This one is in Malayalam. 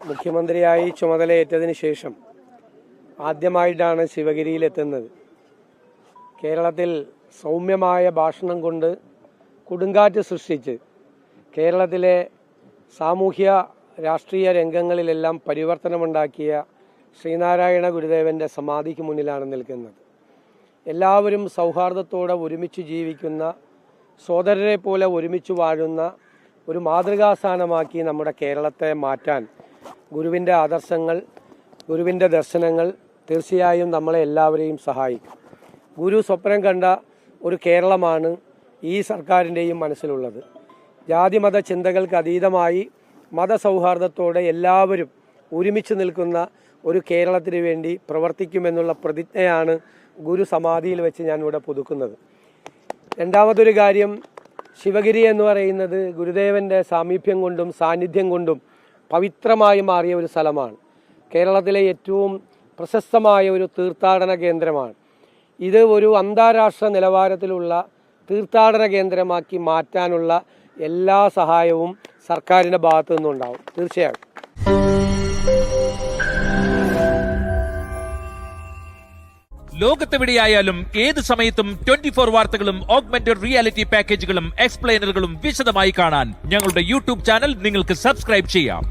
മുഖ്യമന്ത്രിയായി ചുമതലയേറ്റതിന് ശേഷം ആദ്യമായിട്ടാണ് ശിവഗിരിയിലെത്തുന്നത്. കേരളത്തിൽ സൗമ്യമായ ഭാഷണം കൊണ്ട് കൊടുങ്കാറ്റ് സൃഷ്ടിച്ച് കേരളത്തിലെ സാമൂഹ്യ രാഷ്ട്രീയ രംഗങ്ങളിലെല്ലാം പരിവർത്തനമുണ്ടാക്കിയ ശ്രീനാരായണ ഗുരുദേവൻ്റെ സമാധിക്ക് മുന്നിലാണ് നിൽക്കുന്നത്. എല്ലാവരും സൗഹാർദ്ദത്തോടെ ഒരുമിച്ച് ജീവിക്കുന്ന, സോദരരെ പോലെ ഒരുമിച്ച് വാഴുന്ന ഒരു മാതൃകാസ്ഥാനമാക്കി നമ്മുടെ കേരളത്തെ മാറ്റാൻ ഗുരുവിൻ്റെ ആദർശങ്ങൾ, ഗുരുവിൻ്റെ ദർശനങ്ങൾ തീർച്ചയായും നമ്മളെ എല്ലാവരെയും സഹായിക്കും. ഗുരു സ്വപ്നം കണ്ട ഒരു കേരളമാണ് ഈ സർക്കാരിൻ്റെയും മനസ്സിലുള്ളത്. ജാതിമത ചിന്തകൾക്ക് അതീതമായി മതസൗഹാർദ്ദത്തോടെ എല്ലാവരും ഒരുമിച്ച് നിൽക്കുന്ന ഒരു കേരളത്തിന് വേണ്ടി പ്രവർത്തിക്കുമെന്നുള്ള പ്രതിജ്ഞയാണ് ഗുരു സമാധിയിൽ വെച്ച് ഞാനിവിടെ പുതുക്കുന്നത്. രണ്ടാമതൊരു കാര്യം, ശിവഗിരി എന്ന് പറയുന്നത് ഗുരുദേവൻ്റെ സാമീപ്യം കൊണ്ടും സാന്നിധ്യം കൊണ്ടും പവിത്രമായി മാറിയ ഒരു സ്ഥലമാണ്. കേരളത്തിലെ ഏറ്റവും പ്രശസ്തമായ ഒരു തീർത്ഥാടന കേന്ദ്രമാണ്. ഇത് ഒരു അന്താരാഷ്ട്ര നിലവാരത്തിലുള്ള തീർത്ഥാടന കേന്ദ്രമാക്കി മാറ്റാനുള്ള എല്ലാ സഹായവും സർക്കാരിൻ്റെ ഭാഗത്തു നിന്നുണ്ടാവും. തീർച്ചയായും ലോകത്തെവിടെയായാലും ഏത് സമയത്തും 24 വാർത്തകളും ഓഗ്മെന്റഡ് റിയാലിറ്റി പാക്കേജുകളും എക്സ്പ്ലെയിനറുകളും വിശദമായി കാണാൻ ഞങ്ങളുടെ യൂട്യൂബ് ചാനൽ നിങ്ങൾക്ക് സബ്സ്ക്രൈബ് ചെയ്യാം.